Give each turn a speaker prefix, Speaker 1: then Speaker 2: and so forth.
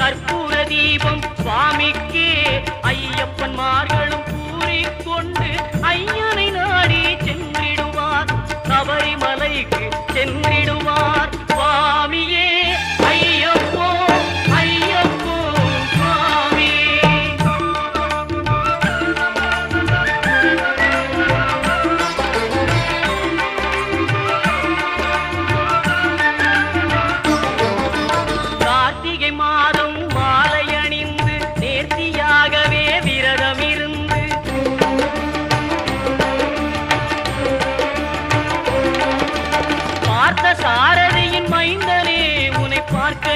Speaker 1: கற்பூர தீபம் சுவாமிக்கே ஐயப்பன்மார்களும் கூறிக்கொண்டு ஐயனை நாடி சென்றிடுவார், சபரிமலைக்கு சென்றிடுவார். சுவாமியே ஐயப்போ ஐயப்போ சுவாமி. கார்த்திகை மாதம் மாலை அணிந்து நேர்த்தியாகவே விரதம் இருந்து பார்த்த சாரதியின் மைந்தனே உன்னை பார்க்க